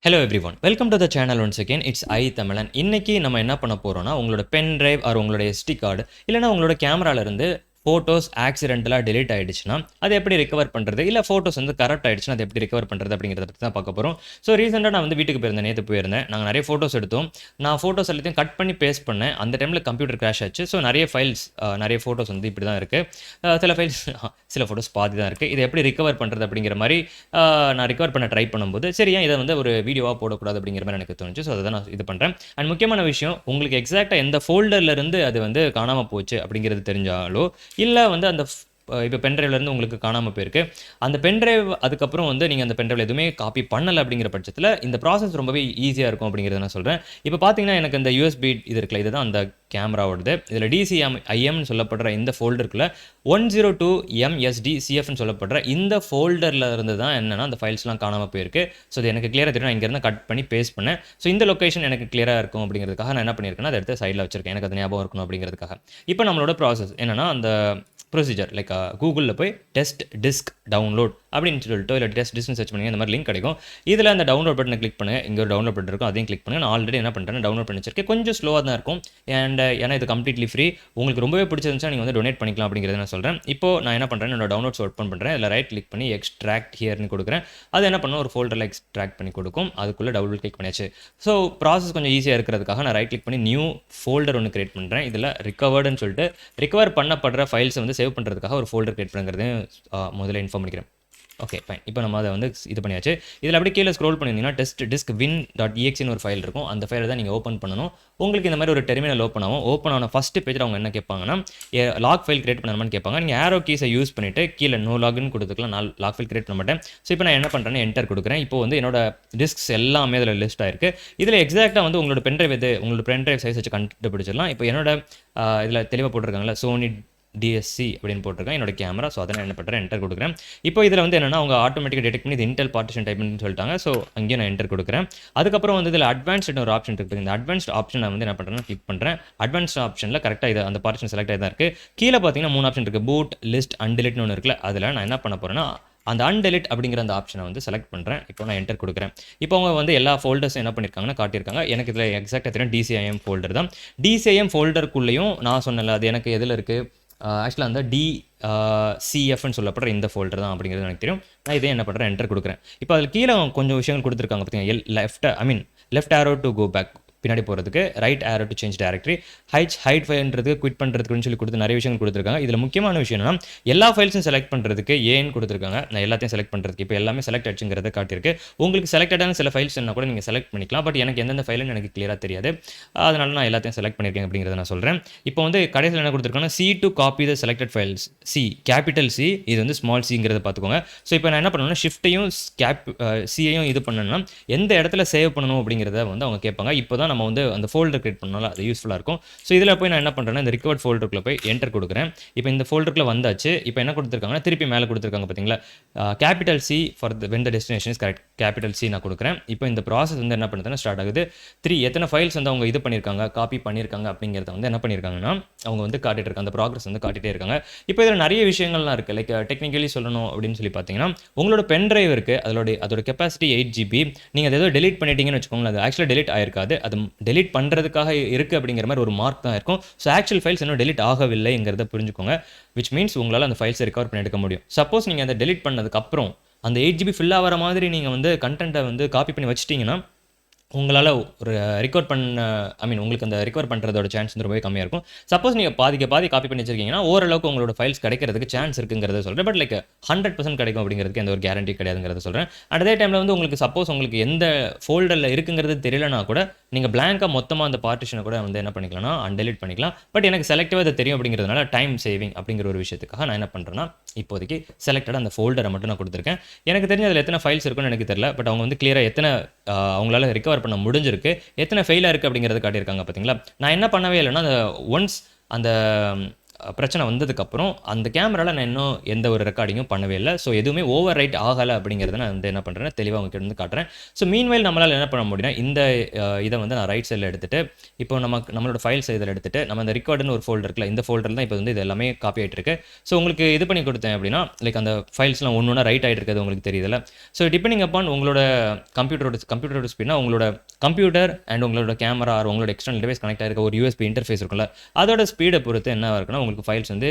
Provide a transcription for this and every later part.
Hello everyone, welcome to the channel once again. It's I.Tamizhan. இன்னைக்கு நம்ம என்ன பண்ண போறோம்னா உங்களோட பென் டிரைவ் ஆர் உங்களோட SD கார்டு இல்லைனா உங்களோட கேமரால இருந்து ஃபோட்டோஸ் ஆக்சிடென்டலாக டெலீட் ஆகிடுச்சுன்னா அதை எப்படி ரிகவர் பண்ணுறது, இல்லை ஃபோட்டோஸ் வந்து கரெக்ட் ஆகிடுச்சுன்னா அதை எப்படி ரிகவர் பண்ணுறது அப்படிங்கிறத பற்றி தான் பார்க்க போகிறோம். ஸோ ரீசெண்டாக நான் வந்து வீட்டுக்கு போயிருந்தேன், நேற்று போயிருந்தேன். நாங்கள் நிறைய ஃபோட்டோஸ் எடுத்தோம். நான் ஃபோட்டோஸ் எல்லாத்தையும் கட் பண்ணி பேஸ்ட் பண்ணேன். அந்த டைமில் கம்ப்யூட்டர் கிராஷ் ஆச்சு. ஸோ நிறைய ஃபைல்ஸ் நிறைய ஃபோட்டோஸ் வந்து இப்படி தான் இருக்குது. சில ஃபைல்ஸ் சில ஃபோட்டோஸ் பாதி தான் இருக்குது. இதை எப்படி ரிகவர் பண்ணுறது அப்படிங்கிற மாதிரி நான் ரிகவர் பண்ண ட்ரை பண்ணும்போது சரி ஏன் இதை வந்து ஒரு வீடியோவாக போடக்கூடாது அப்படிங்கிற மாதிரி எனக்கு தோணுச்சு. ஸோ அதை தான் நான் இது பண்ணுறேன். அண்ட் முக்கியமான விஷயம், உங்களுக்கு எக்ஸாக்டாக எந்த ஃபோல்டர்லேருந்து அது வந்து காணாமல் போச்சு அப்படிங்கிறது தெரிஞ்சாலோ இல்லை வந்து அந்த இப்போ பென்ட்ரைவ்லேருந்து உங்களுக்கு காணாமல் போயிருக்கு, அந்த பென்ட்ரைவ் அதுக்கப்புறம் வந்து நீங்கள் அந்த பென்ட்ரைவில் எதுவுமே காப்பி பண்ணலை அப்படிங்கிற பட்சத்தில் இந்த ப்ராசஸ் ரொம்பவே ஈஸியாக இருக்கும் அப்படிங்கிறத நான் சொல்கிறேன். இப்போ பார்த்தீங்கன்னா எனக்கு இந்த USB இது இருக்குல்ல, இதுதான் அந்த கேமராவோடது. இதில் DCIMன்னு சொல்லப்படுற இந்த ஃபோல்டருக்குள்ள 102MSDCFன்னு சொல்லப்படுற இந்த ஃபோல்டரில் இருந்து தான் என்னென்னா அந்த ஃபைல்ஸ்லாம் காணாமல் போயிருக்கு. ஸோ இது எனக்கு கிளியராக தெரியும். நான் இங்கேருந்து கட் பண்ணி பேஸ்ட் பண்ணேன். ஸோ இந்த லொக்கேஷன் எனக்கு கிளியராக இருக்கும் அப்படிங்கிறதுக்காக நான் என்ன பண்ணியிருக்கேன்னா அதை எடுத்து சைடில் வச்சிருக்கேன், எனக்கு அது ஞாபகம் இருக்கணும் அப்படிங்கிறதுக்காக. இப்போ நம்மளோட ப்ராசஸ் என்னென்னா அந்த ப்ரொசீஜர் லைக் கூகுளில் போய் டெஸ்ட் டிஸ்க் டவுன்லோட் அப்படின்னு சொல்லிட்டு இல்லை டெஸ்ட் டிஸ்க்னு சர்ச் பண்ணி அந்த மாதிரி லிங்க் கிடைக்கும். இதில் அந்த டவுன்லோட் பட்டனை கிளிக் பண்ணுங்கள். இங்கே ஒரு டவுன்லோட் பட்டன் இருக்கும், அதையும் கிளிக் பண்ணுங்கள். நான் ஆல்ரெடி என்ன பண்ணுறேன், டவுன்லோட் பண்ணி வச்சிருக்கேன். கொஞ்சம் ஸ்லோவாக தான் இருக்கும். அண்ட் ஏன்னா இது கம்ப்ளீட்லி ஃப்ரீ. உங்களுக்கு ரொம்பவே பிடிச்சிருந்துச்சா நீங்கள் வந்து டொனேட் பண்ணிக்கலாம் அப்படிங்கிறத நான் சொல்கிறேன். இப்போ நான் என்ன பண்ணுறேன், என்னோட டவுன்லோட்ஸ் ஓப்பன் பண்ணுறேன். அதில் ரைட் கிளிக் பண்ணி எக்ஸ்ட்ராக்ட் ஹியர்னு கொடுக்குறேன். அது என்ன பண்ணும், ஒரு ஃபோல்டரில் எக்ஸ்ட்ராக்ட் பண்ணி கொடுக்கும். அதுக்குள்ளே டபுள் கிளிக் பண்ணியாச்சு. ஸோ ப்ராசஸ் கொஞ்சம் ஈஸியாக இருக்கிறதுக்காக நான் ரைட் கிளிக் பண்ணி நியூ ஃபோல்டர் ஒன்று கிரியேட் பண்ணுறேன். இதில் ரிகவர்டுன்னு சொல்லிட்டு ரிகவர் பண்ணப்படுற ஃபைல்ஸை வந்து சேவ் பண்ணுறதுக்காக ஒரு ஃபோல்டர் கிரியேட் பண்ணுங்கிறதையும் முதல்ல இன்ஃபார்ம் பண்ணிக்கிறேன். Okay fine. இப்போ நம்ம அதை வந்து இது பண்ணியாச்சு. இதில் அப்படியே கீழே ஸ்க்ரோல் பண்ணியிருந்தீங்கன்னா testdisk.win.exe ஒரு ஃபைல் இருக்கும். அந்த ஃபைலை தான் நீங்கள் ஓப்பன் பண்ணணும். உங்களுக்கு இந்த மாதிரி ஒரு டெர்மினல் ஓப்பன் ஆகும். ஓப்பன் ஆன ஃபஸ்ட்டு பேஜில் அவங்க என்ன கேட்பாங்கன்னா லாக் ஃபைல் கிரியேட் பண்ணணும்னு கேட்பாங்க. நீங்கள் ஆரோ கீஸை யூஸ் பண்ணிவிட்டு கீழே நோ லாக்னு கொடுத்துக்கலாம். நான் லாக் ஃபைல் கிரியேட் பண்ண மாட்டேன். ஸோ இப்போ நான் என்ன பண்ணுறேன்னு என்டர் கொடுக்குறேன். இப்போ வந்து என்னோட டிஸ்க்ஸ் எல்லாமே இதில் லிஸ்ட் ஆயிருக்கு. இதில் எக்ஸாக்டாக வந்து உங்களோட பென்ட்ரைவ் உங்களோட பென்ட்ரைவ் சைஸ் வச்சு கண்டுபிடிச்சிடலாம். இப்போ என்னோட இதில் தெளிவாக போட்டிருக்காங்களா, சோனி DSC அப்படின்னு போட்டிருக்கேன் என்னோட கேமரா. ஸோ அதை நான் என்ன பண்ணுறேன், என்டர் கொடுக்குறேன். இப்போ இதில் வந்து என்னென்னா அவங்க ஆட்டோமேட்டிக்காக டிடெக்ட் பண்ணி இது இன்டெல் பார்ட்டிஷன் டைப்னு சொல்லிட்டாங்க. ஸோ அங்கேயும் நான் என்டர் கொடுக்குறேன். அதுக்கப்புறம் வந்து இதில் அட்வான்ஸ்டு ஒரு ஆப்ஷன் இருக்குது. இந்த அட்வான்ஸ்ட் ஆப்ஷன் நான் வந்து என்ன பண்ணுறேன்னா கிளிக் பண்ணுறேன். அட்வான்ஸ்ட் ஆப்ஷனில் கரெக்டாக இது அந்த பார்ட்டிஷன் செலக்ட் ஆகி தான் இருக்குது. கீழே பார்த்தீங்கன்னா 3 ஆப்ஷன் இருக்குது. பூட், லிஸ்ட், அன்டிலிட்னு ஒன்று இருக்குல்ல, அதில் நான் என்ன பண்ண போகிறேன்னா அந்த அன்டெலிட் அப்படிங்கிற அந்த ஆப்ஷனை வந்து செலக்ட் பண்ணுறேன். இப்போ நான் என்டர் கொடுக்குறேன். இப்போ அவங்க வந்து எல்லா ஃபோல்டர்ஸும் என்ன பண்ணியிருக்காங்கன்னா காட்டியிருக்காங்க. எனக்கு இதில் எக்ஸாக்டாக தெரியும் DCIM ஃபோல்டர் தான். DCIM ஃபோல்டருக்குள்ளேயும் நான் சொன்னல அது எனக்கு எதில் இருக்குது, ஆக்சுவலாக அந்த DCFன்னு சொல்லப்படுற இந்த ஃபோல்டர் தான் அப்படிங்கிறது எனக்கு தெரியும். நான் இதே என்ன பண்ணுறேன், என்டர் கொடுக்குறேன். இப்போ அதில் கீழே கொஞ்சம் விஷயங்கள் கொடுத்துருக்காங்க பார்த்தீங்கன்னா, left arrow to go back பின்னாடி போகிறதுக்கு, right arrow to change directory, hide ஃபைல்ன்றது குவிட் பண்ணுறதுக்குன்னு சொல்லி கொடுத்து நிறைய விஷயங்கள் கொடுத்துருக்காங்க. இதில் முக்கியமான விஷயம் என்னன்னா எல்லா ஃபைல்ஸும் செலக்ட் பண்ணுறதுக்கு ஏன்னு கொடுத்துருக்காங்க. நான் எல்லாத்தையும் செலக்ட் பண்ணுறதுக்கு இப்போ எல்லாமே செலக்ட் ஆச்சுங்கிறத காட்டியிருக்கு. உங்களுக்கு செலக்டடான சில ஃபைல்ஸ் என்ன கூட நீங்கள் செலக்ட் பண்ணிக்கலாம். பட் எனக்கு எந்தெந்த ஃபைல்னு எனக்கு கிளியராக தெரியாது. அதனால நான் எல்லாத்தையும் செலக்ட் பண்ணியிருக்கேன் அப்படிங்கிறத நான் சொல்கிறேன். இப்போ வந்து கடைசியில் என்ன கொடுத்துருக்காங்கன்னா C to copy the selected files. Capital C, இது வந்து ஸ்மால் சிங்கிறத பார்த்துக்கோங்க. ஸோ இப்போ நான் என்ன பண்ணணும்னா ஷிஃப்ட்டையும் சியையும் இது பண்ணணும்னா எந்த இடத்துல சேவ் பண்ணணும் அப்படிங்கிறத வந்து அவங்க கேட்பாங்க. இப்போ தான் நம்ம வந்து அந்த ஃபோல்டர் கிரியேட் பண்ணனால அது யூஸ்ஃபுல்லாக இருக்கும். ஸோ இதில் போய் நான் என்ன பண்ணுறேன்னா இந்த ரிகவர்ட் ஃபோல்டருக்குள்ள போய் என்டர் கொடுக்குறேன். இப்போ இந்த ஃபோல்டருக்குள்ள வந்தாச்சு. இப்போ என்ன கொடுத்துருக்காங்கன்னா திருப்பி மேலே கொடுத்துருக்காங்க பார்த்தீங்களா, capital C for when the destination is correct, capital C நான் கொடுக்குறேன். இப்போ இந்த ப்ராசஸ் வந்து என்ன பண்ணுறதுன்னா ஸ்டார்ட் ஆகுது. 3 எத்தனை ஃபைல்ஸ் வந்து அவங்க இது பண்ணியிருக்காங்க, காப்பி பண்ணியிருக்காங்க அப்படிங்கிறத வந்து என்ன பண்ணியிருக்காங்கன்னா அவங்க வந்து காட்டிட்டு இருக்காங்க. அந்த ப்ராக்ரஸ் வந்து காட்டிகிட்டே இருக்காங்க. இப்போ இதில் நிறைய விஷயங்கள்லாம் இருக்குது. லைக் டெக்னிக்கலி சொல்லணும் அப்படின்னு சொல்லி பார்த்தீங்கன்னா உங்களோட பென் டிரைவ் இருக்குது, அதோட கெப்பாசிட்டி 8GB. நீங்கள் அதை ஏதோ டெலிட் பண்ணிட்டீங்கன்னு வச்சுக்கோங்களேன், அது ஆக்சுவலாக டெலிட் ஆயிருக்காது. அது டெலிட் பண்ணுறதுக்காக இருக்குது அப்படிங்கிற மாதிரி ஒரு மார்க் தான் இருக்கும். ஸோ ஆக்சுவல் ஃபைல்ஸ் இன்னும் டெலிட் ஆகவில்லைங்கிறத புரிஞ்சுக்கோங்க. விச் மீன்ஸ் உங்களால் அந்த ஃபைல்ஸை ரிகவர் பண்ணி எடுக்க முடியும். சப்போஸ் நீங்கள் அதை டெலிட் பண்ணதுக்கப்புறம் அந்த 8GB ஃபில் ஆகிற மாதிரி நீங்கள் வந்து கண்டென்ட்டை வந்து காப்பி பண்ணி வச்சிட்டிங்கன்னா உங்களால் ஒரு ரிகவர் பண்ண உங்களுக்கு அந்த ரிகவர் பண்ணுறதோட சான்ஸ் வந்து ரொம்பவே கம்மியாக இருக்கும். சப்போஸ் நீங்கள் பாதி காப்பி பண்ணி வச்சிருக்கீங்கன்னா ஓரளவுக்கு உங்களோட ஃபைல்ஸ் கிடைக்கிறதுக்கு சான்ஸ் இருக்குங்கிறத சொல்கிறேன். பட் லைக் 100% கிடைக்கும் அப்படிங்கிறதுக்கு எந்த ஒரு கேரண்டி கிடையாதுங்கிறத சொல்கிறேன். அட் அதே டைமில் வந்து உங்களுக்கு சப்போஸ் உங்களுக்கு எந்த ஃபோல்டரில் இருக்குங்கிறது தெரியலனா கூட நீங்கள் பிளாங்காக மொத்தமாக அந்த பார்ட்டிஷனை கூட வந்து என்ன பண்ணிக்கலாம்னா அன்டெலிட் பண்ணிக்கலாம். பட் எனக்கு செலக்டிவாக அது தெரியும் அப்படிங்கிறதுனால டைம் சேவிங் அப்படிங்கிற ஒரு விஷயத்துக்காக நான் என்ன பண்ணுறேன்னா இப்போதைக்கு செலக்டடாக அந்த ஃபோல்டரை மட்டும் நான் கொடுத்துருக்கேன். எனக்கு தெரிஞ்ச அதில் எத்தனை ஃபைல்ஸ் இருக்குன்னு எனக்கு தெரியல. பட் அவங்க வந்து கிளியராக எத்தனை அவங்களால ரிகவர் பண்ண முடிஞ்சிருக்கு, எத்தனை ஃபெயிலாக இருக்குது அப்படிங்கிறத காட்டியிருக்காங்க பார்த்தீங்களா. நான் என்ன பண்ணவே இல்லைன்னா அந்த ஒன்ஸ் அந்த பிரச்சனை வந்ததுக்கப்புறம் அந்த கேமராவில் நான் இன்னும் எந்த ஒரு ரெக்கார்டிங்கும் பண்ணவே இல்லை. ஸோ எதுவுமே ஓவர் ரைட் ஆகலை அப்படிங்கிறத நான் வந்து என்ன பண்ணுறேன்னா தெளிவாக உங்ககிட்ட வந்து காட்டுறேன். ஸோ மீன்வைல் நம்மளால் என்ன பண்ண முடியும்னா இந்த இதை வந்து நான் ரைட் சைடில் எடுத்துகிட்டு இப்போ நம்மளோட ஃபைல்ஸ் இதில் எடுத்துகிட்டு நம்ம அந்த ரெக்கார்டுன்னு ஒரு ஃபோல்டர் இருக்குல்ல, இந்த ஃபோல்டர் தான் இப்போ வந்து இது எல்லாமே காப்பி ஆகிட்டு இருக்கு. ஸோ உங்களுக்கு இது பண்ணி கொடுத்தேன் அப்படின்னா லைக் அந்த ஃபைல்ஸ்லாம் ஒன்று ஒன்றா ரைட் ஆகிட்டு இருக்கிறது உங்களுக்கு தெரியுதுல்ல. ஸோ டிபெண்டிங் அப்பான் உங்களோட கம்ப்யூட்டரோட ஸ்பீட்னா உங்களோட கம்ப்யூட்டர் அண்ட் உங்களோட கேமரா உங்களோட எக்ஸ்டர்னல் டிவைஸ் கனெக்ட் ஆகிருக்க ஒரு யூஎஸ்பி இன்டர்ஃபேஸ் இருக்குல்ல, அதோட ஸ்பீடை பொறுத்து என்ன இருக்குன்னா உங்களுக்கு ஃபைல்ஸ் வந்து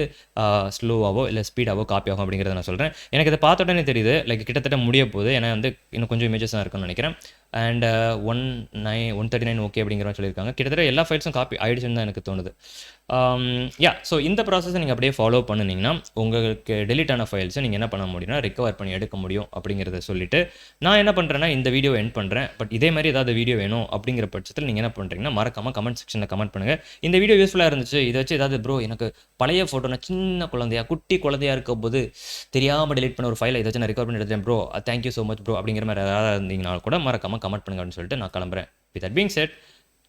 ஸ்லோவாகவோ இல்லை ஸ்பீடாகவோ காப்பி ஆகும் அப்படிங்கிறத நான் சொல்கிறேன். எனக்கு இதை பார்த்த உடனே தெரியுது லைக் கிட்டத்தட்ட முடிய போகுது. ஏன்னா வந்து இன்னும் கொஞ்சம் இமேஜஸ் தான் இருக்குன்னு நினைக்கிறேன். அண்ட் 139 ஓகே அப்படிங்கிற மாதிரி சொல்லியிருக்காங்க. கிட்டத்தட்ட எல்லா ஃபைல்ஸும் காப்பி ஆகிடுச்சுன்னு தான் எனக்கு தோணுது. ஸோ இந்த ப்ராசஸை நீங்கள் அப்படியே ஃபாலோ பண்ணிங்கன்னா உங்களுக்கு டெலிட் ஆன ஃபைல்ஸை நீங்கள் என்ன பண்ண முடியும்னா ரெக்கவர் பண்ணி எடுக்க முடியும் அப்படிங்கிறத சொல்லிவிட்டு நான் என்ன பண்ணுறேன்னா இந்த வீடியோ எண்ட் பண்ணுறேன். பட் இதே மாதிரி ஏதாவது வீடியோ வேணும் அப்படிங்கிற பட்சத்தில் நீங்கள் என்ன பண்ணுறீங்கன்னா மறக்காமல் கமெண்ட் செக்ஷனில் கமெண்ட் பண்ணுங்கள். இந்த வீடியோ யூஸ்ஃபுல்லாக இருந்துச்சு, இதை வச்சு ஏதாவது ப்ரோ எனக்கு பழைய ஃபோட்டோ நான் சின்ன குட்டி குழந்தையாக இருக்கும் போது தெரியாமல் டெலிட் பண்ண ஒரு ஃபைலை இதை வச்சு நான் ரெக்கவர் பண்ணி எடுத்தேன் bro, thank you so much bro அப்படிங்கிற மாதிரி ஏதாவது இருந்தீங்கன்னா கூட மறக்காமல் கமெண்ட் பண்ணுங்க அப்படின்னு சொல்லிட்டு நான் கிளம்புறேன். வித் தட் பீயிங் செட்,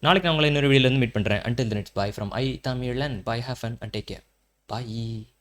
நாளைக்கு நான் உங்களை இன்னொரு வீடியோலேருந்து மீட் பண்ணுறேன். Until then it's bye from I.Tamizhan. Bye, have fun and take care. Bye.